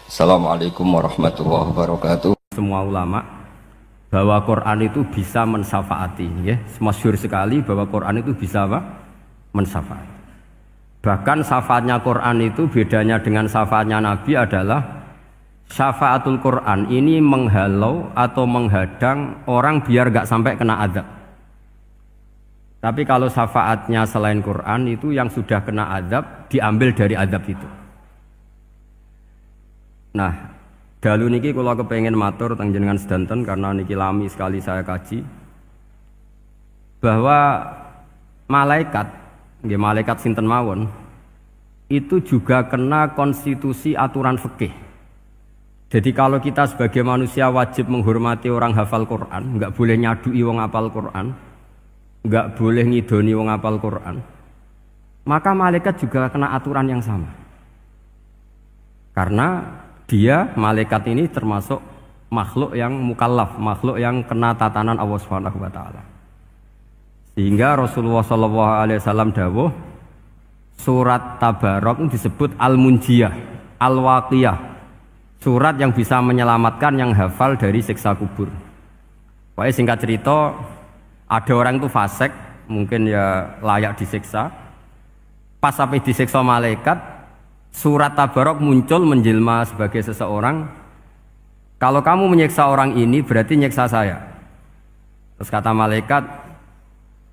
Assalamualaikum warahmatullahi wabarakatuh. Semua ulama bahwa Quran itu bisa mensyafaati, ya, masyhur sekali bahwa Quran itu bisa apa? Mensyafaati. Bahkan syafaatnya Quran itu bedanya dengan syafaatnya Nabi adalah syafaatul Quran ini menghalau atau menghadang orang biar gak sampai kena azab. Tapi kalau syafaatnya selain Quran itu yang sudah kena azab diambil dari azab itu. Nah, dalu niki kula kepengin matur teng jenengan sedanten karena niki lami sekali saya kaji bahwa malaikat, nggih malaikat sinten mawon itu juga kena konstitusi aturan fikih. Jadi kalau kita sebagai manusia wajib menghormati orang hafal Quran, nggak boleh nyadui wong hafal Quran, nggak boleh ngidoni wong hafal Quran, maka malaikat juga kena aturan yang sama. Karena dia, malaikat ini termasuk makhluk yang mukallaf, makhluk yang kena tatanan Allah Subhanahu wa taala. Sehingga Rasulullah SAW dawuh surat Tabarok disebut Al-Munjiyah, Al-Waqiyah, surat yang bisa menyelamatkan yang hafal dari siksa kubur. Pokoknya singkat cerita, ada orang itu fasik, mungkin ya layak disiksa. Pas sampai disiksa malaikat, surat Tabarok muncul menjelma sebagai seseorang. Kalau kamu menyiksa orang ini berarti nyiksa saya. Terus kata malaikat,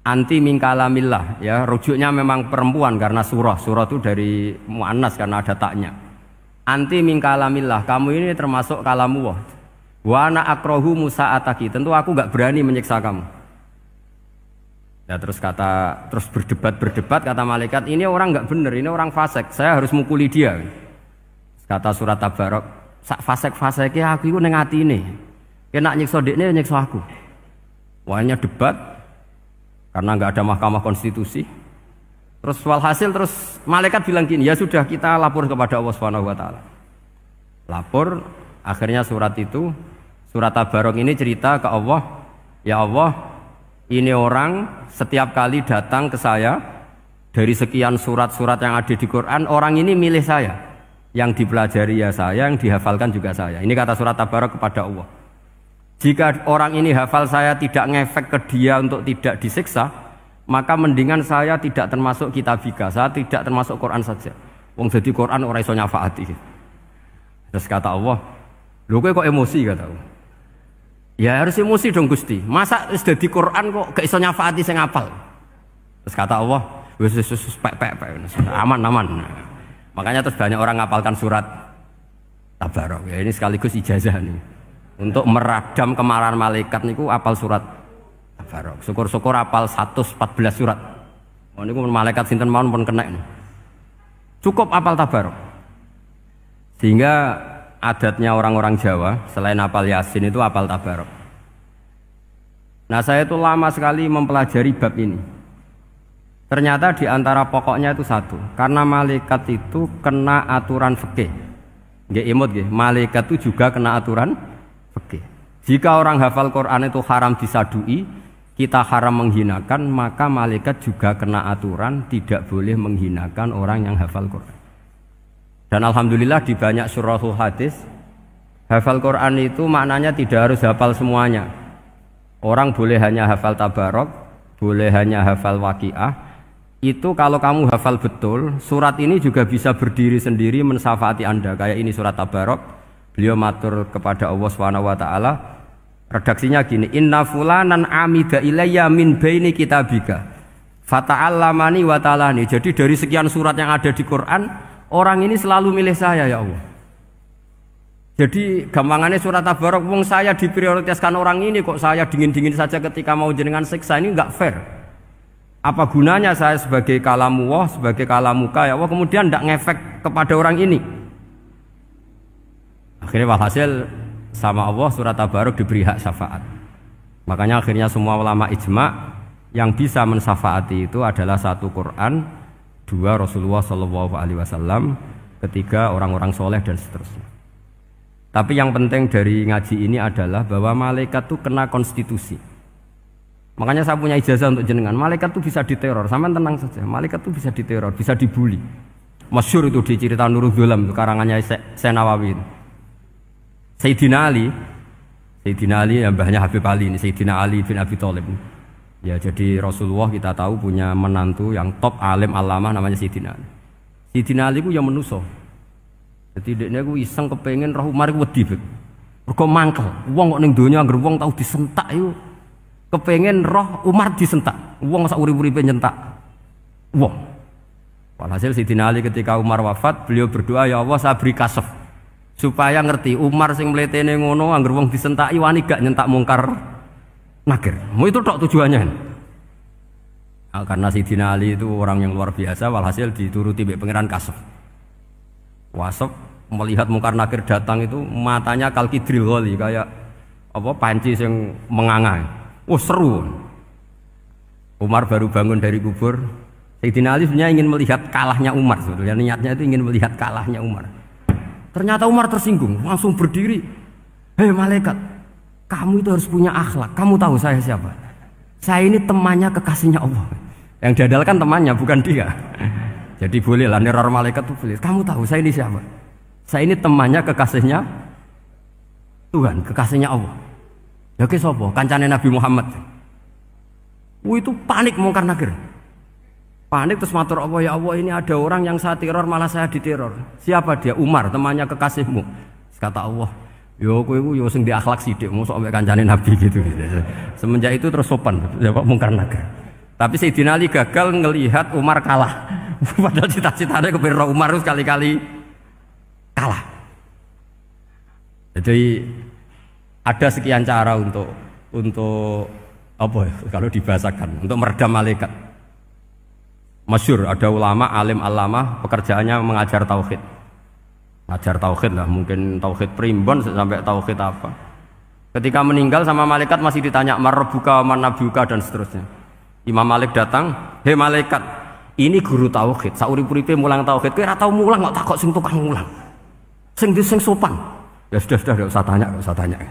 anti min kalamillah, ya, rujuknya memang perempuan karena surah itu dari muannas karena ada taknya. Anti min kalamillah, kamu ini termasuk kalamullah. Wa ana akrahu musa'ataki, tentu aku gak berani menyiksa kamu. Ya, terus berdebat kata malaikat, ini orang nggak bener, ini orang fasik, saya harus mukuli dia. Kata surat Tabarok, sak fasik-fasiknya aku itu neng hati ini, kena nyiksa dekne nyiksa aku. Wahnya debat karena nggak ada mahkamah konstitusi. Terus walhasil terus malaikat bilang gini, ya sudah kita lapor kepada Allah Subhanahu wa taala. Lapor, akhirnya surat Tabarok ini cerita ke Allah, ya Allah, ini orang setiap kali datang ke saya dari sekian surat-surat yang ada di Quran, orang ini milih saya, yang dipelajari ya saya, yang dihafalkan juga saya. Ini kata surat Tabarok kepada Allah. Jika orang ini hafal saya tidak ngefek ke dia untuk tidak disiksa, maka mendingan saya tidak termasuk kitabika, saya tidak termasuk Quran saja. Wong jadi Quran orang iso nyafaati. Terus kata Allah, lho kowe kok emosi, kata Allah. Ya harus emosi dong Gusti. Masa sudah di Quran kok gak iso nyafaati sing ngapal. Terus kata Allah, wis pek aman. Makanya terus banyak orang ngapalkan surat Tabarok. Ya ini sekaligus ijazah nih. Untuk meradam kemarahan malaikat niku apal surat Tabarok. Syukur-syukur apal 114 surat. Oh niku malaikat sinten mawon pun kena. Cukup apal Tabarok. Sehingga adatnya orang-orang Jawa selain hafal Yasin itu hafal Tabarok. Nah, saya itu lama sekali mempelajari bab ini. Ternyata di antara pokoknya itu satu, karena malaikat itu kena aturan fikih. Nggih imut nggih, malaikat itu juga kena aturan fikih. Jika orang hafal Quran itu haram disadui, kita haram menghinakan, maka malaikat juga kena aturan tidak boleh menghinakan orang yang hafal Quran. Dan alhamdulillah di banyak syurahul hadis hafal Quran itu maknanya tidak harus hafal semuanya. Orang boleh hanya hafal Tabarok, boleh hanya hafal Waqiah. Itu kalau kamu hafal betul, surat ini juga bisa berdiri sendiri mensyafaati Anda. Kayak ini surat Tabarok, beliau matur kepada Allah Subhanahu wa taala. Redaksinya gini, inna fulanan amida ilayya min baini kitabika fata'allamani wa ta'alani. Jadi dari sekian surat yang ada di Quran, orang ini selalu milih saya, ya Allah. Jadi gampangannya surat Tabarok, wong saya diprioritaskan orang ini, kok saya dingin-dingin saja ketika mau jenengan siksa, ini enggak fair. Apa gunanya saya sebagai kalamullah, sebagai kalamuka, ya Allah, kemudian enggak ngefek kepada orang ini. Akhirnya walhasil sama Allah surat Tabarok diberi hak syafaat. Makanya akhirnya semua ulama ijma yang bisa mensyafaati itu adalah satu Quran, dua Rasulullah SAW, ketiga orang-orang soleh dan seterusnya. Tapi yang penting dari ngaji ini adalah bahwa malaikat itu kena konstitusi. Makanya saya punya ijazah untuk jenengan. Malaikat itu bisa diteror, sampean tenang saja. Malaikat itu bisa diteror, bisa dibully. Masyhur itu di cerita Nurul Dzolam, karangannya Syekh Nawawi. Sayyidina Ali yang mbahnya Habib Ali ini, Sayyidina Ali bin Abi Thalib. Ya jadi Rasulullah kita tahu punya menantu yang top alim alamah namanya Sayyidina Ali. Sayyidina Ali ku yang menuso. Jadi dekne ku iseng kepengen roh Umar ku wedi. Mergo mangkel. Wong kok ning donya anggere wong tau disentak iku kepengen roh Umar disentak. Wong sak urip-uripe nyentak wong. Walhasil Sayyidina Ali ketika Umar wafat, beliau berdoa, ya Allah saya beri kasef supaya ngerti Umar sing mletene ngono anggere wong disentaki wani gak nyentak mungkar nakir. Mau itu tok tujuannya. Nah, karena Sayyidina Ali itu orang yang luar biasa, walhasil dituruti mbek pangeran kasef. Wasef melihat mungkar nakir datang itu matanya kalkidril ghali kayak apa panci yang menganga. Oh seru. Umar baru bangun dari kubur. Sayyidina Ali sebenarnya ingin melihat kalahnya Umar sebetulnya, niatnya itu ingin melihat kalahnya Umar. Ternyata Umar tersinggung, langsung berdiri. Hei malaikat, kamu itu harus punya akhlak. Kamu tahu saya siapa? Saya ini temannya kekasihnya Allah. Yang diandalkan temannya bukan dia. Jadi bolehlah neror malaikat itu boleh. Kamu tahu saya ini siapa? Saya ini temannya kekasihnya Tuhan, kekasihnya Allah. Ya ke sapa? Kancane Nabi Muhammad. Itu panik mungkar nakir. Panik terus matur Allah, ya Allah ini ada orang yang saya teror malah saya diteror. Siapa dia? Umar, temannya kekasihmu. Kata Allah, yo kowe iku yo sing di akhlak sithik mosok ambek kancane Nabi gitu. Semenjak itu terus sopan jawab mungkar nakir. Tapi Sayyidina Ali gagal ngelihat Umar kalah. Padahal cita-citanya kepengin Umar sekali-kali kalah. Jadi ada sekian cara untuk apa ya, kalau dibahasakan untuk meredam malaikat. Masyhur ada ulama alim alamah pekerjaannya mengajar tauhid. Ngajar tauhid lah, mungkin tauhid primbon sampai tauhid apa. Ketika meninggal sama malaikat masih ditanya marbuka manabiuka dan seterusnya. Imam Malik datang, "Hei malaikat, ini guru tauhid, saurip-uripe mulang tauhid. Kowe ora tau mulang kok takok sing tukang mulang. Sing sopan." Ya sudah enggak usah tanya.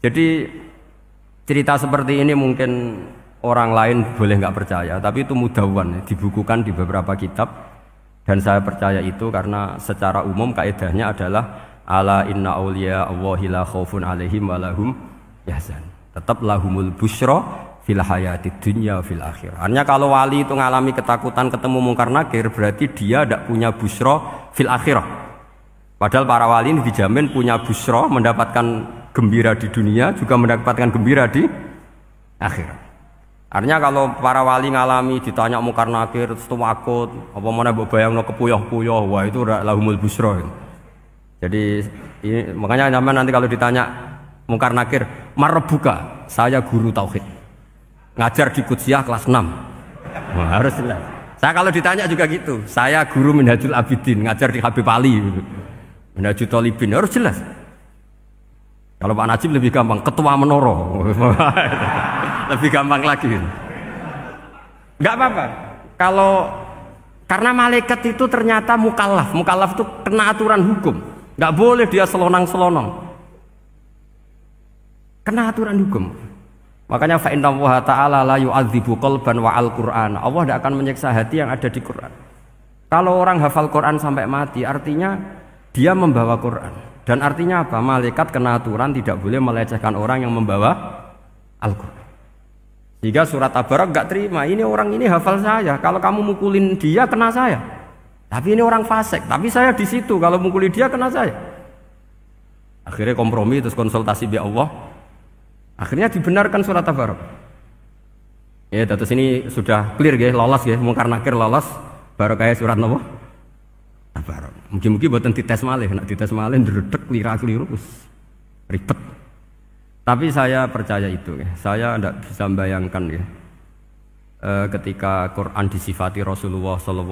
Jadi cerita seperti ini mungkin orang lain boleh nggak percaya, tapi itu mudawwan, dibukukan di beberapa kitab, dan saya percaya itu karena secara umum kaidahnya adalah ala inna auliya Allahi la khaufun alaihim wa lahum yahzan. Tetap lahumul busyra fil hayatid dunya fil akhirah. Artinya kalau wali itu ngalami ketakutan ketemu mungkar nakir, berarti dia tidak punya busyra fil akhirah. Padahal para wali ini dijamin punya busyra, mendapatkan gembira di dunia, juga mendapatkan gembira di akhirat. Artinya kalau para wali ngalami ditanya mungkar nakir terus takut, apa mana mbok bayangno kepuyah-puyah, wah itu lahumul busyra. Jadi ini, makanya zaman nanti kalau ditanya mungkar nakir, marbuka, saya guru tauhid. Ngajar di Qudsiyah kelas 6. Wah, harus jelas. Saya kalau ditanya juga gitu, saya guru Minhajul Abidin, ngajar di Habib Ali. Minhajul Thalibin, harus jelas. Kalau Pak Najib lebih gampang, ketua menoro. Lebih gampang lagi. Enggak apa-apa. Kalau karena malaikat itu ternyata mukallaf. Mukallaf itu kena aturan hukum. Enggak boleh dia selonang-selonong. Kena aturan hukum. Makanya fa innallaha ta'ala la yu'adzibu qalban wa al-Qur'an. Allah tidak akan menyiksa hati yang ada di Quran. Kalau orang hafal Quran sampai mati, artinya dia membawa Quran. Dan artinya apa? Malaikat kena aturan tidak boleh melecehkan orang yang membawa Al-Quran. Jika surat Tabarak nggak terima, ini orang ini hafal saya. Kalau kamu mukulin dia kena saya. Tapi ini orang fasik. Tapi saya di situ. Kalau mukuli dia kena saya. Akhirnya kompromi terus konsultasi bi Allah. Akhirnya dibenarkan surat Tabarak. Ya, terus ini sudah clear ya, lolos ya, mungkar nakir lolos. Baru kayak surat Nabi Tabarak. Mungkin-mungkin buatan dites malih, nak dites malih ndredeg keliru ribet. Tapi saya percaya itu ya. Saya tidak bisa membayangkan ya. Ketika Quran disifati Rasulullah SAW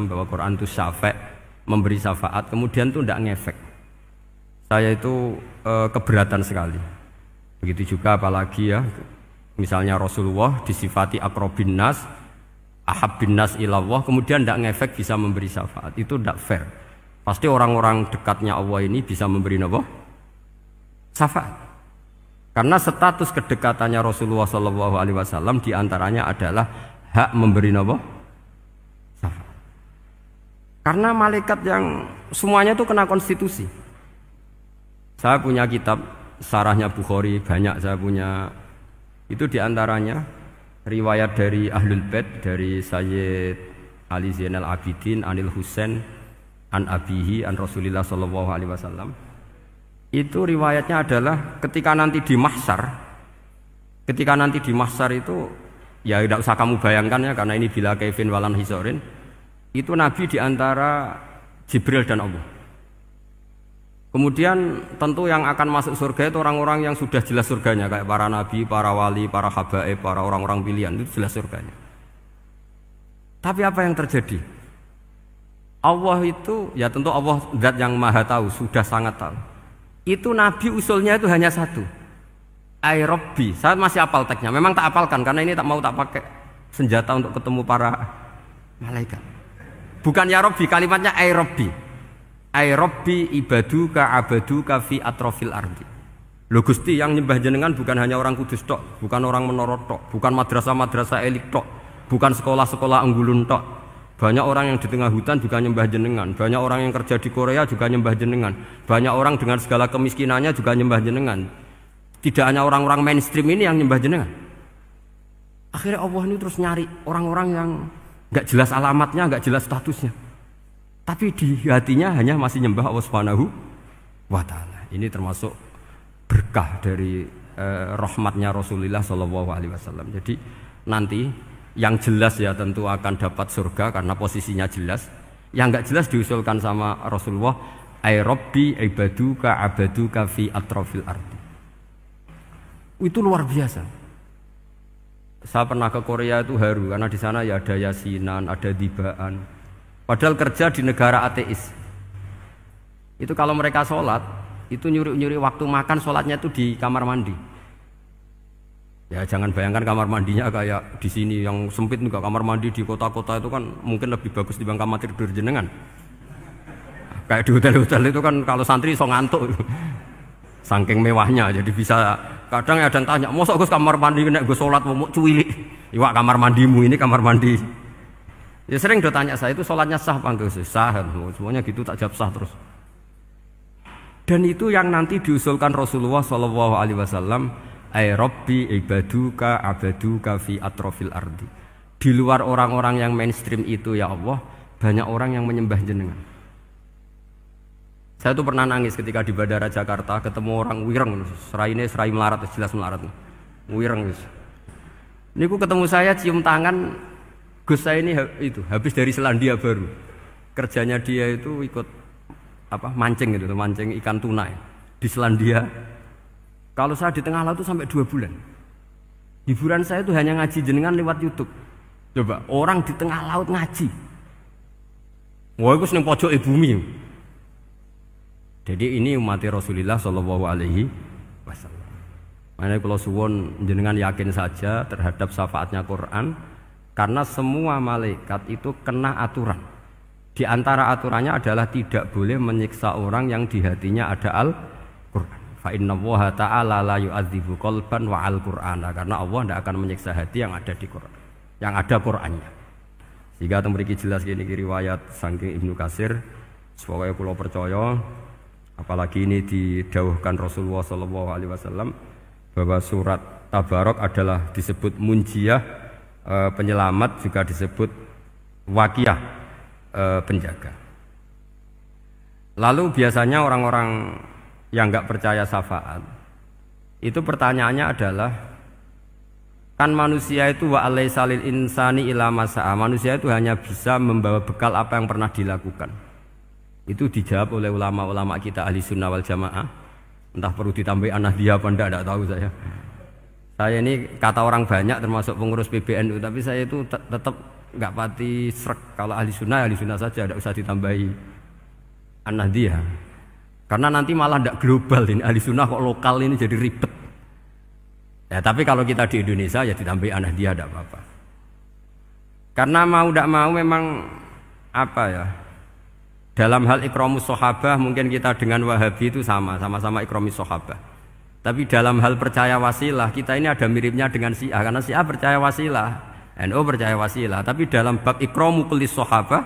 bahwa Quran itu syafa', memberi syafaat, kemudian itu tidak ngefek. Saya itu keberatan sekali. Begitu juga apalagi ya, misalnya Rasulullah disifati aqrabin nas, ahabbin nas ilallah, kemudian tidak ngefek bisa memberi syafaat. Itu tidak fair. Pasti orang-orang dekatnya Allah ini bisa memberi apa? Syafaat. Karena status kedekatannya Rasulullah SAW diantaranya adalah hak memberi apa? Syafaat. Karena malaikat yang semuanya itu kena konstitusi. Saya punya kitab Syarahnya Bukhari banyak saya punya. Itu diantaranya riwayat dari Ahlul Bait dari Sayyid Ali Zainal Abidin Anil Husain an abihi an Rasulillah sallallahu alaihi wasallam. Itu riwayatnya adalah ketika nanti di mahsyar itu ya tidak usah kamu bayangkan ya karena ini bila kaifin walan hisorin. Itu Nabi diantara Jibril dan Allah. Kemudian tentu yang akan masuk surga itu orang-orang yang sudah jelas surganya kayak para nabi, para wali, para habaib, para orang-orang pilihan itu jelas surganya. Tapi apa yang terjadi? Allah itu ya tentu Allah zat yang maha tahu, sudah sangat tahu. Itu nabi usulnya itu hanya satu. Ai Rabbi. Saya masih hafal teksnya. Memang tak hafalkan karena ini tak mau tak pakai senjata untuk ketemu para malaikat. Bukan ya Rabbi, kalimatnya ai Rabbi. Ai Rabbi ibaduka abaduka fi atrofil ardi. Lho Gusti yang nyembah jenengan bukan hanya orang Kudus tok, bukan orang Menara tok, bukan madrasah-madrasah elit tok, bukan sekolah-sekolah Anggulun tok. Banyak orang yang di tengah hutan juga nyembah jenengan, banyak orang yang kerja di Korea juga nyembah jenengan, banyak orang dengan segala kemiskinannya juga nyembah jenengan. Tidak hanya orang-orang mainstream ini yang nyembah jenengan. Akhirnya Allah ini terus nyari orang-orang yang enggak jelas alamatnya, enggak jelas statusnya. Tapi di hatinya hanya masih nyembah Allah Subhanahu wa taala. Ini termasuk berkah dari rahmatnya Rasulullah sallallahu alaihi wasallam. Jadi nanti yang jelas ya tentu akan dapat surga karena posisinya jelas. Yang enggak jelas diusulkan sama Rasulullah, ai Rabbi ibaduka abaduka fi atrofil ardi. Itu luar biasa. Saya pernah ke Korea itu haru karena di sana ya ada yasinan, ada dibaan. Padahal kerja di negara ateis. Itu kalau mereka sholat, itu nyuri-nyuri waktu makan sholatnya itu di kamar mandi. Ya jangan bayangkan kamar mandinya kayak di sini yang sempit juga. Kamar mandi di kota-kota itu kan mungkin lebih bagus dibanding kamar tidur jenengan. Kayak di hotel-hotel itu kan kalau santri so ngantuk. Saking mewahnya, jadi bisa kadang ada yang tanya, mosok Gus kamar mandi nek gue sholat mau cuwilik. Iwak kamar mandimu ini kamar mandi. Ya sering do tanya saya itu sholatnya sah apa enggak? Sah, semuanya gitu tak jawab sah terus. Dan itu yang nanti diusulkan Rasulullah Shallallahu Alaihi Wasallam, ai Rabbi ibaduka abaduka fi atrofil ardi. Di luar orang-orang yang mainstream itu ya Allah, banyak orang yang menyembah jenengan. Saya tuh pernah nangis ketika di Bandara Jakarta ketemu orang wireng, serai melarat, jelas melarat, wireng. Ini ku ketemu saya cium tangan. Gus saya ini itu habis dari Selandia Baru. Kerjanya dia itu ikut mancing gitu, mancing ikan tuna ya, di Selandia. Kalau saya di tengah laut itu sampai 2 bulan. Hiburan saya itu hanya ngaji jenengan lewat YouTube. Coba orang di tengah laut ngaji. Wah, itu seneng pojok bumi. Jadi ini umat Rasulullah Shallallahu Alaihi Wasallam. Makanya kalau suwon jenengan yakin saja terhadap syafaatnya Quran. Karena semua malaikat itu kena aturan. Di antara aturannya adalah tidak boleh menyiksa orang yang di hatinya ada Al-Quran. Fa innallaha ta'ala la yu'adzibu qalban wa al-Qur'ana. Karena Allah tidak akan menyiksa hati yang ada di Quran, yang ada Qurannya. Sehingga memiliki jelas gini riwayat saking Ibnu Katsir. Supaya kula percaya, apalagi ini didhawuhkan Rasulullah Shallallahu Alaihi Wasallam bahwa surat Tabarok adalah disebut munjiyah. Penyelamat juga disebut wakiyah, penjaga. Lalu biasanya orang-orang yang enggak percaya syafaat itu pertanyaannya adalah kan manusia itu wa alaisa lil insani ila masa'a, manusia itu hanya bisa membawa bekal apa yang pernah dilakukan. Itu dijawab oleh ulama-ulama kita ahli sunnah wal jamaah. Entah perlu ditambah anahdiah apa enggak tahu saya. Saya ini kata orang banyak termasuk pengurus PBNU, tapi saya itu tetap nggak pati srek. Kalau ahli sunnah saja, tidak usah ditambahi an-nahdiyah. Karena nanti malah tidak global ini ahli sunnah kok lokal ini jadi ribet. Ya tapi kalau kita di Indonesia ya ditambahi an-nahdiyah tidak apa-apa. Karena mau tidak mau memang apa ya? Dalam hal ikramus sahabah mungkin kita dengan Wahabi itu sama-sama ikramus sahabah. Tapi dalam hal percaya wasilah kita ini ada miripnya dengan Syiah karena Syiah percaya wasilah, NU percaya wasilah. Tapi dalam bab ikramu kulli sahabah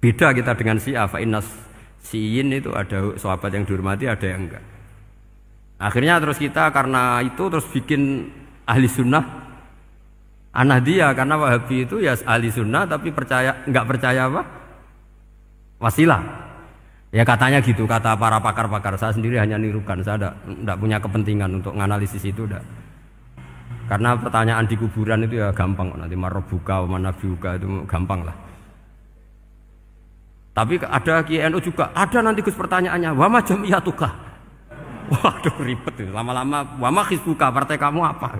beda kita dengan Syiah. Fa innas Siyin itu ada sahabat yang dihormati, ada yang enggak. Akhirnya terus kita karena itu terus bikin ahli sunnah An-Nahdiyah, karena Wahabi itu ya ahli sunnah tapi enggak percaya apa? Wasilah. Ya katanya gitu, kata para pakar-pakar. Saya sendiri hanya nirukan, saya enggak punya kepentingan untuk menganalisis itu enggak. Karena pertanyaan di kuburan itu ya gampang, nanti marobuka, manabiuka itu gampang lah. Tapi ada KNU juga, ada nanti Gus pertanyaannya, wama jamiyatuka. Waduh ribet itu, lama-lama wama hizbuka, partai kamu apa?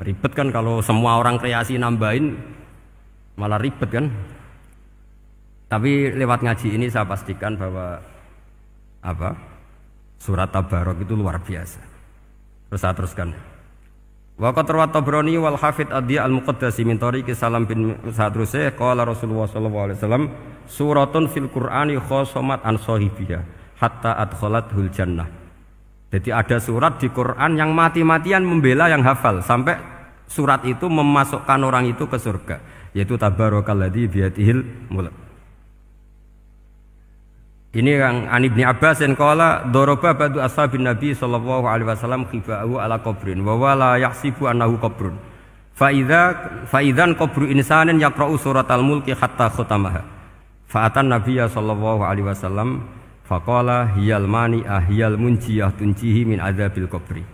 Ribet kan kalau semua orang kreasi nambahin, malah ribet kan. Tapi lewat ngaji ini saya pastikan bahwa apa? Surat Tabarok itu luar biasa. Terus saya teruskan. Wa qad rawat Tabrani wal Hafidz Ad-Diya al-Muqaddasi min tariqi Salam bin Sadruse qala Rasulullah sallallahu alaihi wasallam suratun fil Qur'ani khosomat an sahibiha hatta adkhalathul jannah. Jadi ada surat di Quran yang mati-matian membela yang hafal sampai surat itu memasukkan orang itu ke surga, yaitu tabarakalladzi biyadihil mulk. Ini yang An Ibnu Abbas yang qala daraba ba'du ashabin Nabi sallallahu alaihi wasallam khiba'u ala qabrin wa wala yahsibu annahu qabrun. Fa idzan qabru insanin yaqra'u suratal mulki hatta khatamaha. Fa atan Nabiyya sallallahu alaihi wasallam faqala hiyal mani'ah hiyal munjiyah tunjihi min adzabil qabri.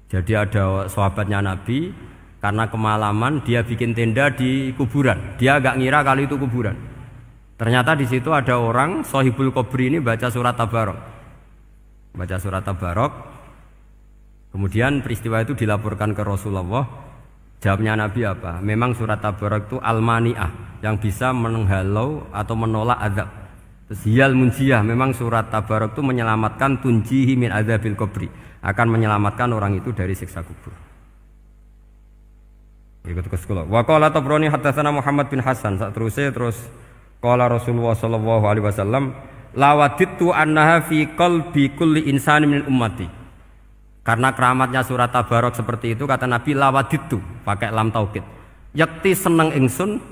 Jadi ada sahabatnya Nabi karena kemalaman dia bikin tenda di kuburan. Dia enggak ngira kalau itu kuburan. Ternyata di situ ada orang Sohibul Qabri ini baca surat Tabarok. Baca surat Tabarok. Kemudian peristiwa itu dilaporkan ke Rasulullah. Jawabnya Nabi apa? Memang surat Tabarok itu al-mani'ah, yang bisa menghalau atau menolak azab. Terus hiyal munjiyah, memang surat Tabarok itu menyelamatkan tunjihi min adzabil qabri, akan menyelamatkan orang itu dari siksa kubur. Ikut ke sekolah. Wa qala Tabrani haddatsana Muhammad bin Hasan. Terus qala Rasulullah sallallahu alaihi wasallam lawadittu annaha fi qalbi kulli insani min ummati. Karena keramatnya surat Tabarok seperti itu, kata Nabi lawadittu pakai lam taukid. Yakti seneng ingsun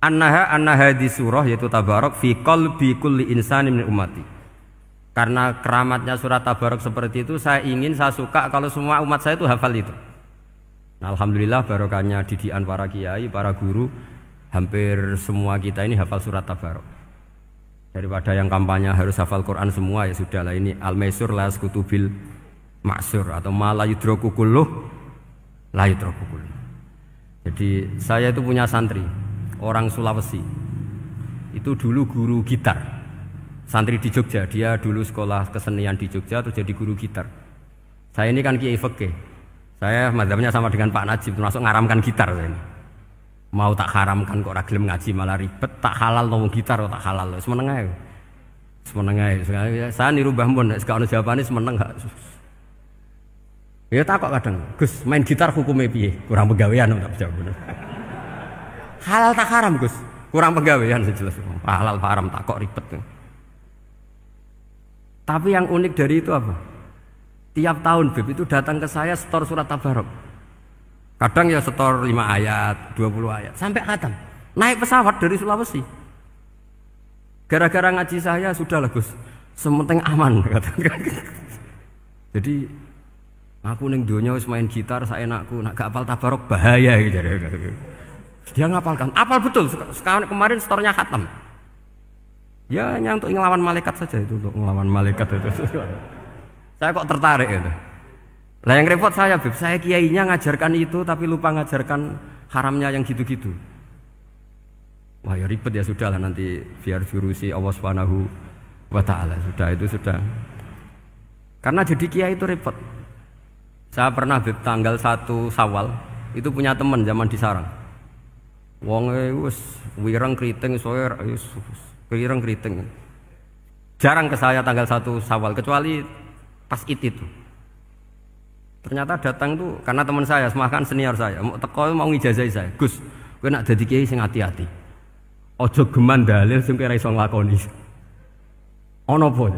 annaha di surah yaitu Tabarok fi qalbi kulli insani min ummati. Karena keramatnya surat Tabarok seperti itu, saya suka kalau semua umat saya itu hafal itu. Nah, alhamdulillah barokahnya didikan para kiai, para guru, hampir semua kita ini hafal surat Tabarok. Daripada yang kampanye harus hafal Quran semua, ya sudahlah, ini al-maisur la yasqutubil ma'sur atau ma la yudraku kulluh la yudraku kulluh. Jadi saya itu punya santri orang Sulawesi. Itu dulu guru gitar. Santri di Jogja, dia dulu sekolah kesenian di Jogja terus jadi guru gitar. Saya ini kan kiai fikih. Saya mazhabnya sama dengan Pak Najib, termasuk ngaramkan gitar saya ini. Mau tak haramkan kok ora gelem ngaji malah ribet, tak halal ngomong gitar kok tak halal. Semeneng ae. Semeneng ae. Saya niru Mbah Mun, nek ono jawabane semeneng gak. Ya takok kadang, Gus, main gitar hukumnya piye? Kurang pegawean tak jawab. Halal tak haram, Gus? Kurang pegawean sejelas. Halal haram takok ribet. Tapi yang unik dari itu apa? Tiap tahun Beb itu datang ke saya setor surat Tabarok. Kadang ya setor 5 ayat, 20 ayat, sampai khatam. Naik pesawat dari Sulawesi. Gara-gara ngaji saya, sudahlah Gus, sementing aman. Jadi, aku ning donya wis main gitar, saya enakku, nak gak apal Tabarok bahaya. Gitu. Dia ngapalkan, apal betul. Sekarang kemarin setornya khatam. Ya hanya untuk ngelawan malaikat saja itu, untuk ngelawan malaikat itu. Saya kok tertarik gitu. Lah yang repot saya, Beb, saya kiainya ngajarkan itu tapi lupa ngajarkan haramnya yang gitu-gitu. Wah ya ribet ya, sudahlah nanti biar diurusi Allah Subhanahu wa taala. Sudah itu sudah. Karena jadi kiai itu repot. Saya pernah Beb tanggal 1 Syawal itu punya teman zaman di Sarang. Wonge wis wireng kriting soe wis wireng kriting. Jarang ke saya tanggal 1 Syawal kecuali pas itu. Ternyata datang tuh karena teman saya, semakan senior saya, mau ngijazah saya. Gus, kowe nak dadi kiai sing hati-hati. Aja geman dalil sing kira iso nglakoni. Ono apa?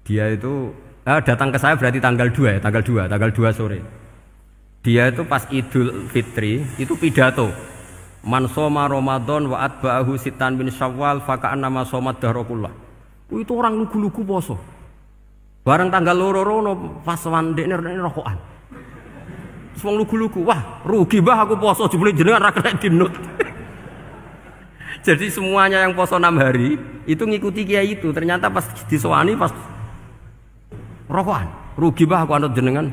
Dia itu datang ke saya berarti tanggal 2 ya, tanggal 2 sore. Dia itu pas Idul Fitri itu pidato Man shoma Ramadan wa atba'ahu sitan min Syawal fa ka'annama shoma dahra kullah. Itu orang lugu-lugu poso. Bareng tanggal loro-loro pas wandekne rokokan. Wong lugu-lugu, wah rugi bah aku poso jebule jenengan ra kena dinut. Jadi semuanya yang poso 6 hari itu ngikuti kiai itu. Ternyata pas disowani pas rokokan, rugi bah aku anut jenengan.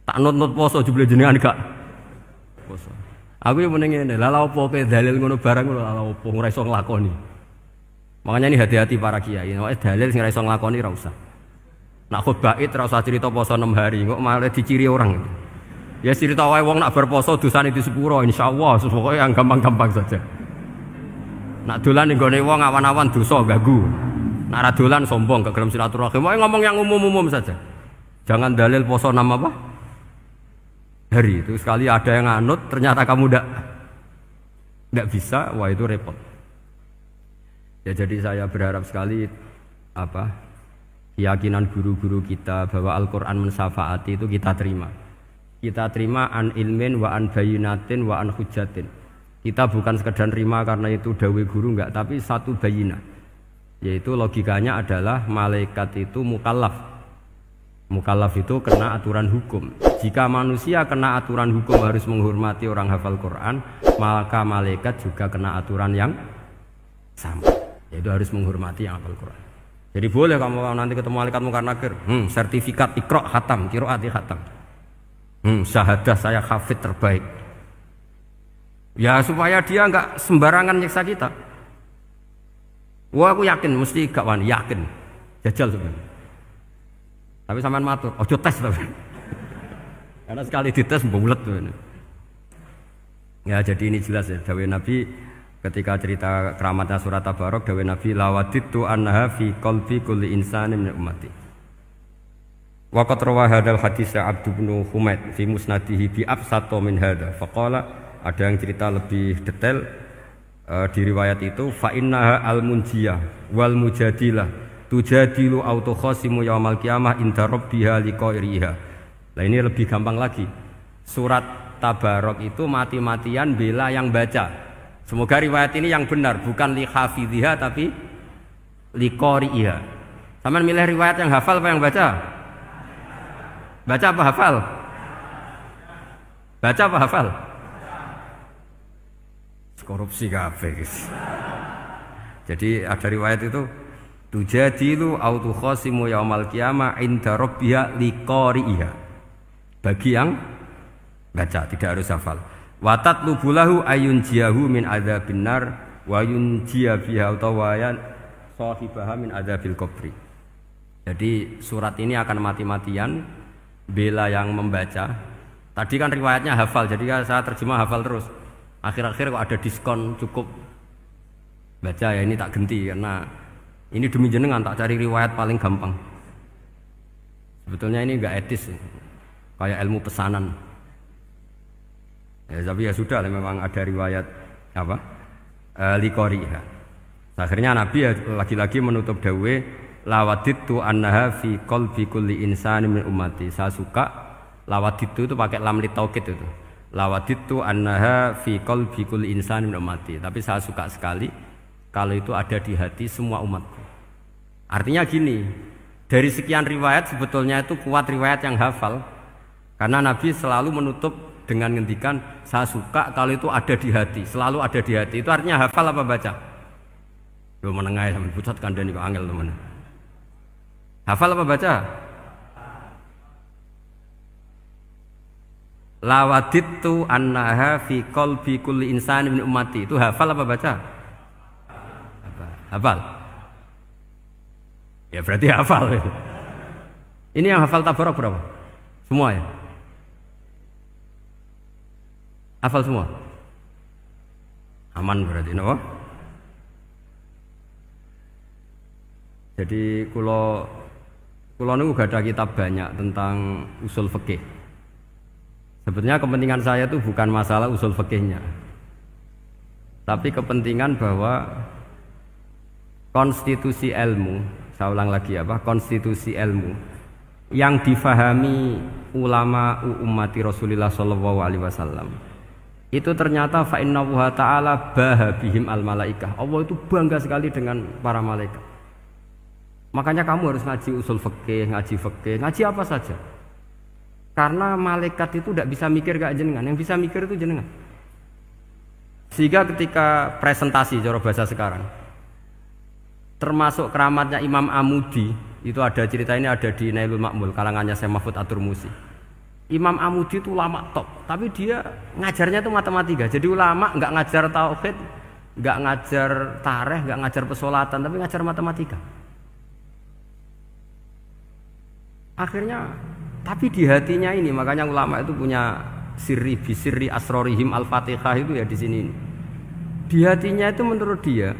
Tak nut-nut poso jebule jenengan gak poso. Aku yang mending ngene, lha opo kowe dalil ngono barang ngono lha opo ora iso nglakoni. Makanya ini hati-hati para kiai, nek dalil sing ora iso nglakoni ora usah. Nak khutbah Id ora usah cerita poso 6 hari, kok malah diciri orang. Ya cerita wae wong nak berposo dosane di sepuro insyaallah, pokoke yang gampang-gampang saja. Nak dolan ning gone wong awan-awan dosa ganggu. Nak ra dolan sombong gak gelem silaturahim. Wae ngomong yang umum-umum saja. Jangan dalil poso 6 apa? Hari itu sekali ada yang nganut ternyata kamu tidak bisa, wah itu repot. Ya jadi saya berharap sekali keyakinan guru-guru kita bahwa Al-Quran mensyafaati itu kita terima. Kita terima an ilmin wa an bayinatin wa an hujatin. Kita bukan sekedar terima karena itu dawai guru enggak, tapi satu bayinah. Yaitu logikanya adalah malaikat itu mukallaf. Mukallaf itu kena aturan hukum. Jika manusia kena aturan hukum harus menghormati orang hafal Quran, maka malaikat juga kena aturan yang sama, yaitu harus menghormati yang hafal Quran. Jadi boleh kamu nanti ketemu malaikat mungkar nakir, sertifikat Iqra khatam, qiraati khatam. Syahadah saya hafid terbaik. Ya supaya dia enggak sembarangan nyiksa kita. Wah aku yakin mesti gak wani, yakin. Jajal sebenarnya. Tapi sampean matur, ojo tes tapi. Karena sekali dites bulet tuh ini. Ya jadi ini jelas ya, dawuh Nabi ketika cerita keramatnya surat Tabarok, dawuh Nabi lawaditu annaha fi qalbi kulli insanin min ummati. Wa qad rawa hadzal hadits Abd bin Humaid fi musnadihi bi absata min hadza. Faqala ada yang cerita lebih detail di riwayat itu fa innaha al-munjiyah wal mujadilah tujadilu autokhosimu yaumal qiyamah inda rabbiha liqairiha. Nah ini lebih gampang lagi. Surat Tabarok itu mati-matian bela yang baca. Semoga riwayat ini yang benar, bukan li hafidhiha tapi liqairiha. Sama milih riwayat yang hafal apa yang baca? Baca apa hafal? Baca apa hafal? Korupsi kabeh. Jadi ada riwayat itu tujadilu autu khosimu yaumal qiyamah inda rabbiha liqari'iha. Bagi yang baca, tidak harus hafal. Wa tatlubulahu ayun jiyahu min adzabin nar wa yunjiya biha utawayan sahibaha min adzabil qabri. Jadi surat ini akan mati-matian bela yang membaca. Tadi kan riwayatnya hafal, jadi saya terjemah hafal terus. Akhir-akhir kok ada diskon cukup baca ya ini tak ganti karena ini demi jenengan tak cari riwayat paling gampang. Sebetulnya ini enggak etis, kayak ilmu pesanan. Ya, tapi ya sudah, memang ada riwayat apa? Liqariha. Akhirnya Nabi ya lagi-lagi menutup dawe lawaditu annaha fi qalbi kulli insani min ummati. Saya suka lawaditu itu pakai lam li taukid itu. Lawaditu annaha fi qalbi kulli insani min ummati. Tapi saya suka sekali kalau itu ada di hati semua umatku. Artinya gini, dari sekian riwayat sebetulnya itu kuat riwayat yang hafal. Karena Nabi selalu menutup dengan ngendikan saya suka kalau itu ada di hati, selalu ada di hati. Itu artinya hafal apa baca? Yo menengai sampe pucat kandhani kok angel teman. Hafal apa baca? Lawaditu annaha fi qalbi kulli insani min ummati. Itu hafal apa baca? Hafal. Ya berarti hafal. Ini yang hafal Tabarok berapa? Semua ya? Hafal semua? Aman berarti, no? Jadi kalau niku gak ada kitab banyak tentang usul fikih. Sebetulnya kepentingan saya itu bukan masalah usul fikihnya, tapi kepentingan bahwa konstitusi ilmu, saya ulang lagi apa? Konstitusi ilmu yang difahami ulama ummati Rasulullah sallallahu alaihi wasallam itu ternyata fa innahu ta'ala bahabihim al malaikah. Allah itu bangga sekali dengan para malaikat. Makanya kamu harus ngaji usul fikih, ngaji apa saja. Karena malaikat itu tidak bisa mikir kayak jenengan, yang bisa mikir itu jenengan. Sehingga ketika presentasi cara bahasa sekarang, termasuk keramatnya Imam Amudi, itu ada cerita ini ada di Nailul Ma'mul kalangannya Syekh Mahfud At-Turmusi. Imam Amudi itu ulama top, tapi dia ngajarnya itu matematika. Jadi ulama nggak ngajar tauhid, nggak ngajar tarikh, nggak ngajar pesolatan, tapi ngajar matematika. Akhirnya, tapi di hatinya ini, makanya ulama itu punya bisirri asrorihim al-fatihah itu ya di sini. Di hatinya itu menurut dia,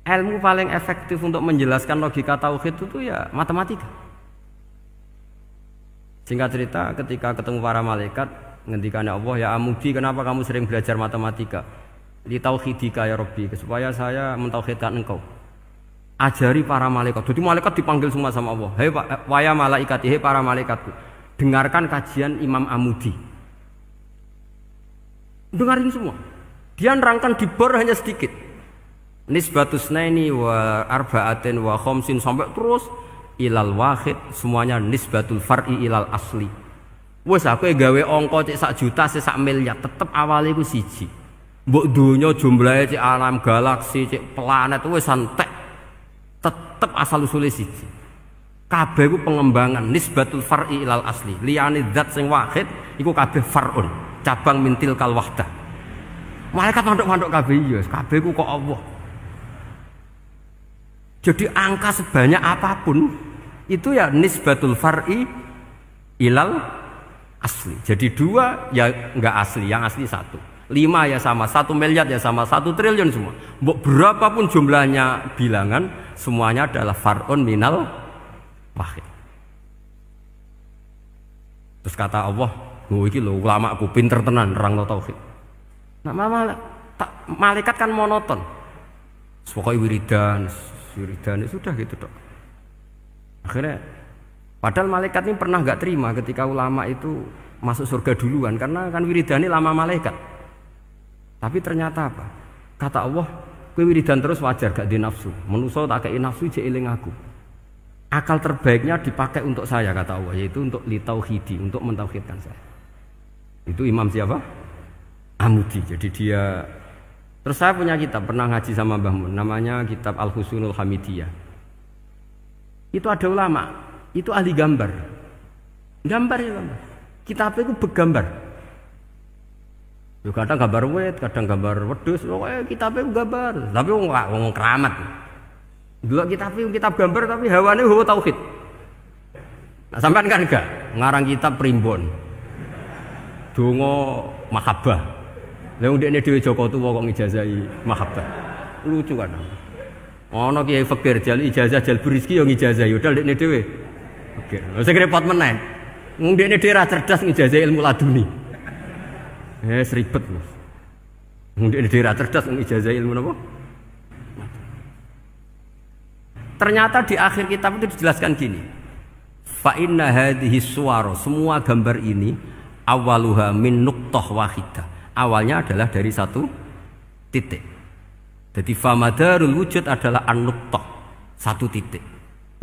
ilmu paling efektif untuk menjelaskan logika tauhid itu ya matematika. Singkat cerita, ketika ketemu para malaikat, ngendikannya Allah, ya Amudi, kenapa kamu sering belajar matematika? Li tauhidika ya Rabbi, supaya saya mentauhidkan engkau. Ajari para malaikat. Jadi malaikat dipanggil semua sama Allah. Hei waya malaikat, hei para malaikatku, dengarkan kajian Imam Amudi. Dengarin semua. Dia nerangkan di bor hanya sedikit. Nisbatus naini wa arba'atin wa khamsin sampai terus ilal wahid, semuanya nisbatul far'i ilal asli. Wes aku gawe angka cek 1 juta cek 1 miliar, tetep awalnya iku siji. Mbok donya jumlahe cek alam galaksi cek planet wes santek, tetep asal usule siji. Kabeh iku pengembangan nisbatul far'i ilal asli. Liyane zat sing wahid iku kabeh far'un, cabang mintil kal wahdah. Malaikat manduk-manduk kabeh ya, kabeh iku kok Allah. Jadi angka sebanyak apapun itu ya nisbatul far'i ilal asli. Jadi 2 ya enggak asli, yang asli 1. 5 ya sama, 1 miliar ya sama, 1 triliun semua. Berapapun jumlahnya bilangan, semuanya adalah far'un minal wahid. Terus kata Allah, "Oh iki lho ulama aku pinter tenan nerangno tauhid." Nah, malaikat kan monoton. Pokoknya wiridan sudah gitu dok. Akhirnya padahal malaikat ini pernah nggak terima ketika ulama itu masuk surga duluan, karena kan wiridani lama malaikat. Tapi ternyata apa? Kata Allah, kowe wiridan terus wajar gak di nafsu. Manusa tak kei nafsu jek eling aku. Akal terbaiknya dipakai untuk saya, kata Allah, yaitu untuk litauhidi, untuk mentauhidkan saya. Itu imam siapa? Amudi. Jadi dia. Terus saya punya kitab, pernah ngaji sama Mbah Mun, namanya kitab Al-Husunul Hamidiyah. Itu ada ulama, itu ahli gambar. Gambar ya gambar. Kitabnya itu bergambar. Yo kadang gambar wet, kadang gambar wedhus, pokoknya kitabnya gambar. Tapi wong keramat. Dulu kitab gambar tapi hawane hawa tauhid. Nah, sampean kan enggak ngarang kitab primbon. Donga mahabbah. Lah ndekne dhewe Joko tuwa kok ngijazahi mahabbah. Lucu kan. Ana kiai fakir jal ijazah jal rezeki yo ngijazahi padahal ndekne dhewe. Oke, sing repot meneh. Wong ndekne dhewe ra cerdas ngijazahi ilmu laduni. Ribet. Wong ndekne dhewe ra cerdas ngijazahi ilmu napa? Ternyata di akhir kitab itu dijelaskan gini. Fa inna hadhihi suwara, semua gambar ini awaluha min nuqtah wahidah. Awalnya adalah dari 1 titik. Jadi famadarul wujud adalah an-nuqtah, 1 titik.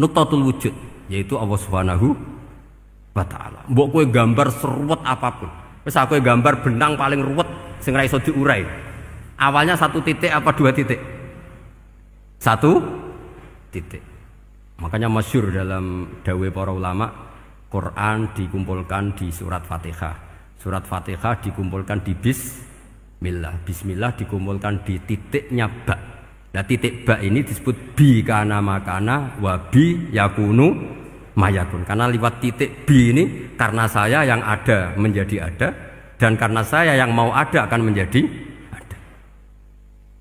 Nuqtatul wujud yaitu Allah Subhanahu wa taala. Mbok kowe gambar seruwet apapun. Wis aku gambar benang paling ruwet sing ra iso diurai. Awalnya 1 titik apa 2 titik? 1 titik. Makanya masyhur dalam dawuh para ulama, Quran dikumpulkan di surat Fatihah. Surat Fatihah dikumpulkan di bismillah. Bismillah dikumpulkan di titiknya ba. Nah titik ba ini disebut bi kana makana wa bi yakunu mayakun. Karena lewat titik bi ini, karena saya yang ada menjadi ada, dan karena saya yang mau ada akan menjadi ada.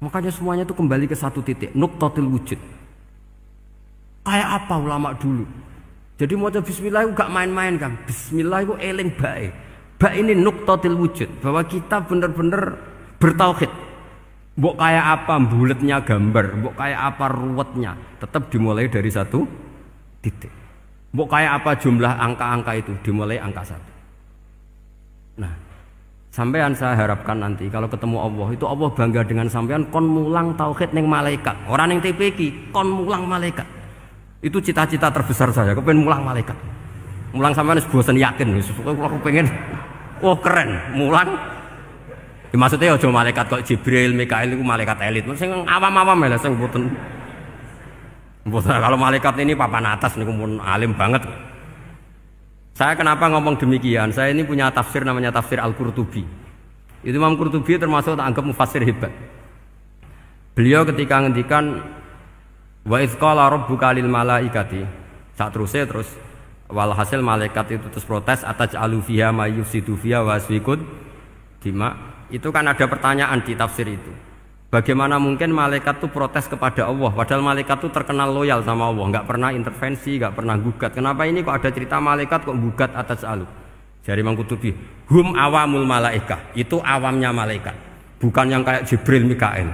Makanya semuanya itu kembali ke 1 titik, nuqtatul wujud. Kayak apa ulama dulu? Jadi mau bismillah itu gak main-main kan. Bismillah itu eling bae. Ba ini nuqtatil wujud, bahwa kita benar-benar bertauhid. Mbok kayak apa buletnya gambar, mbok kayak apa ruwetnya, tetap dimulai dari 1 titik. Mbok kayak apa jumlah angka-angka itu, dimulai angka 1. Nah, Sampean saya harapkan nanti kalau ketemu Allah itu Allah bangga dengan sampean kon mulang tauhid ning malaikat. Orang ning TPQ kon mulang malaikat. Itu cita-cita terbesar saya, kepengen mulang malaikat. Mulang sampean wis bosen yakin wis aku pengen oh keren mulang. Ya, maksudnya aja malaikat kok Jibril, Mikail itu malaikat elit. Sing awam-awam ya sing mboten. Mboten kalau malaikat ini papan atas niku pun alim banget. Saya kenapa ngomong demikian? Saya ini punya tafsir namanya tafsir Al-Qurtubi. Itu Imam Qurtubi termasuk tak anggap mufassir hebat. Beliau ketika ngendikan wa idz qala rabbuka lil malaikati, sak terus walhasil malaikat itu terus protes ataj'alu fiha may yufsidu fiha wa yasfikud dima. Itu kan ada pertanyaan di tafsir itu. Bagaimana mungkin malaikat itu protes kepada Allah padahal malaikat itu terkenal loyal sama Allah, nggak pernah intervensi, nggak pernah gugat. Kenapa ini kok ada cerita malaikat kok gugat atas alu? Jadi Imam Qurtubi, hum awamul malaikah, itu awamnya malaikat, bukan yang kayak Jibril, Mikail.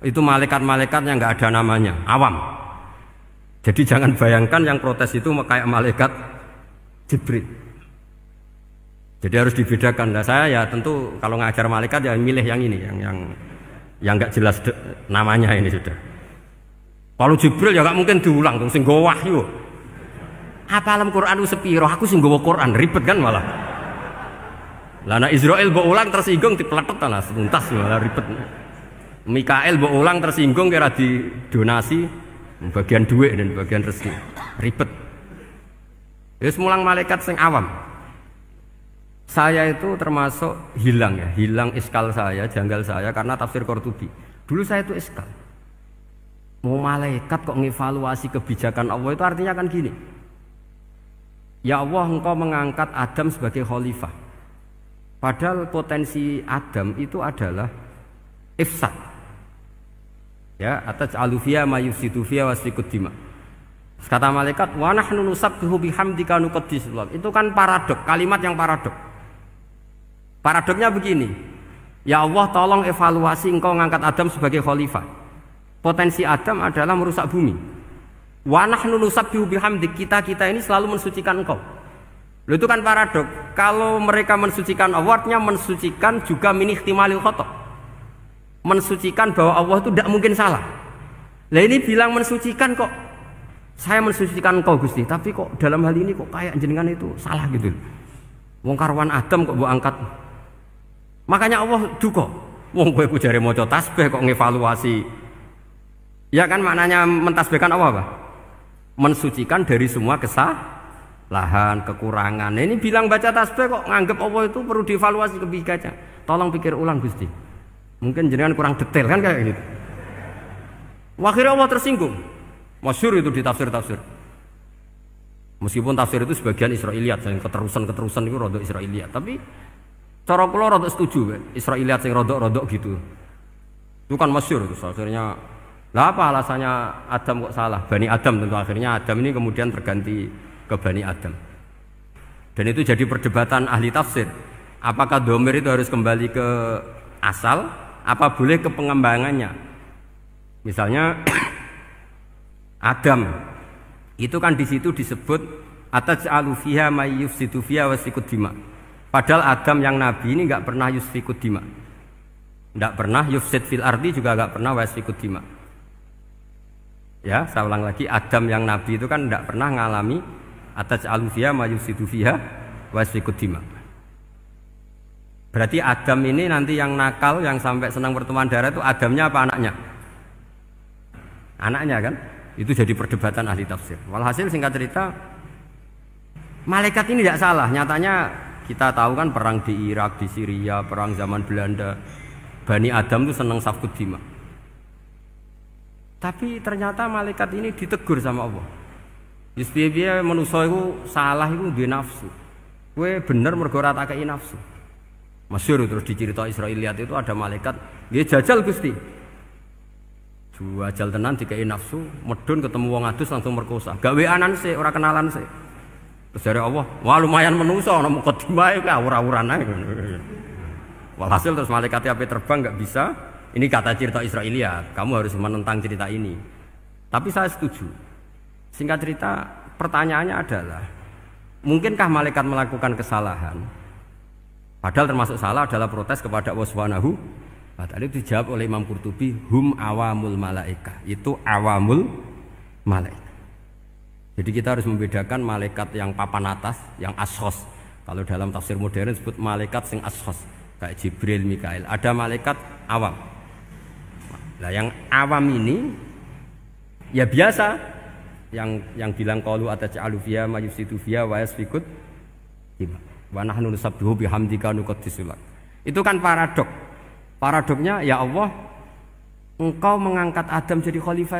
Itu malaikat-malaikat yang nggak ada namanya, awam. Jadi jangan bayangkan yang protes itu kayak malaikat Jibril. Jadi harus dibedakan. Nah, saya ya tentu kalau ngajar malaikat ya milih yang ini, yang nggak jelas namanya ini sudah. Kalau Jibril ya nggak mungkin diulang tuh, sing nggawa wahyu. Apa alam Quran itu sepiro? Aku sing nggawa Quran ribet kan malah. Lah nek Israil mbok ulang tersinggung dipletet lah tuntas malah ribet. Mikael mbok ulang tersinggung kira di donasi bagian duit dan bagian rezeki. Ribet. Wis mulang malaikat sing awam. Saya itu termasuk hilang iskal saya, janggal saya karena tafsir Qurtubi. Dulu saya itu iskal. Mau malaikat kok ngevaluasi kebijakan Allah itu artinya kan gini. Ya Allah, engkau mengangkat Adam sebagai khalifah. Padahal potensi Adam itu adalah ifsad. Ya, ataj'alu fiha may yufsidu fiha wa yasfikud dima. Kata malaikat, wa nahnu nusabbihu bihamdika nuqaddisu lak. Itu kan paradok, kalimat yang paradok. Paradoknya begini, ya Allah tolong evaluasi engkau ngangkat Adam sebagai khalifah. Potensi Adam adalah merusak bumi. Wa nahnu nusabbihu bihamdik, kita ini selalu mensucikan engkau. Loh, itu kan paradok. Kalau mereka mensucikan Allah, artinya mensucikan juga min ihtimalil khata'. Mensucikan bahwa Allah itu tidak mungkin salah. Lah ini bilang mensucikan kok. Saya mensucikan engkau Gusti, tapi kok dalam hal ini kok kayak jenengan itu salah gitu. Wong karwan Adam kok mbok angkat. Makanya Allah duka. Wong kowe ku jare maca tasbih kok ngevaluasi. Ya kan maknanya mentasbihkan Allah apa? Mensucikan dari semua kesalahan, kekurangan. Nah, ini bilang baca tasbih kok nganggep Allah itu perlu dievaluasi kebijakannya. Tolong pikir ulang Gusti. Mungkin jenengan kurang detail kan kayak gitu. Akhirnya Allah tersinggung. Masyhur itu di tafsir-tafsir. Meskipun tafsir itu sebagian Israiliyat, yang keterusan itu rodok Israiliyat, tapi cara kula rodok setuju, Israiliyat sing rodok-rodok gitu. Itu kan masyhur itu akhirnya. Lah apa alasannya Adam kok salah? Bani Adam tentu akhirnya Adam ini kemudian terganti ke Bani Adam. Dan itu jadi perdebatan ahli tafsir. Apakah domir itu harus kembali ke asal? Apa boleh ke pengembangannya? Misalnya Adam itu kan di situ disebut ataj'alu fiha may yufsidu fiha wa yasfikud dima. Padahal Adam yang nabi ini enggak pernah yusfikud dima. Enggak pernah yufsid fil ardi, juga enggak pernah wa yasfikud dima. Ya, saya ulang lagi, Adam yang nabi itu kan enggak pernah ngalami ataj'alu fiha may yufsidu fiha wa yasfikud dima. Berarti Adam ini nanti yang nakal, yang sampai senang pertemuan darah itu Adamnya apa anaknya? Anaknya kan? Itu jadi perdebatan ahli tafsir. Walhasil singkat cerita, malaikat ini tidak salah. Nyatanya kita tahu kan perang di Irak, di Syria, perang zaman Belanda, Bani Adam itu senang safkud dima. Tapi ternyata malaikat ini ditegur sama Allah. Yusbiya manusia itu salah itu dia nafsu. Kue bener mergo ora takei nafsu. Masyhur terus dicerita Israiliyat itu ada malaikat, dia jajal Gusti. Jajal tenan dikei nafsu, medun ketemu wong adus langsung merkosa. Gawe anan sih, ora kenalan sih. Terus dari Allah, wah lumayan menusa ana mukadimah iku awur-awuran ae. Walhasil terus malaikat ape terbang enggak bisa. Ini kata cerita Israiliyat, kamu harus menentang cerita ini. Tapi saya setuju. Singkat cerita, pertanyaannya adalah, mungkinkah malaikat melakukan kesalahan? Padahal termasuk salah adalah protes kepada Allah Subhanahu wa ta'ala. Itu dijawab oleh Imam Qurtubi, hum awamul malaika. Itu awamul malaika. Jadi kita harus membedakan malaikat yang papan atas, yang ashos. Kalau dalam tafsir modern disebut malaikat sing ashos, kayak Jibril, Mikail. Ada malaikat awam. Nah, yang awam ini ya biasa, yang bilang qalu ataj'alu fiha ma yufsidu fiha wa yasfikut dima wa nahnu nusabbihu bihamdika nuqaddisu lak. Itu kan paradok. Paradoknya ya Allah, engkau mengangkat Adam jadi khalifah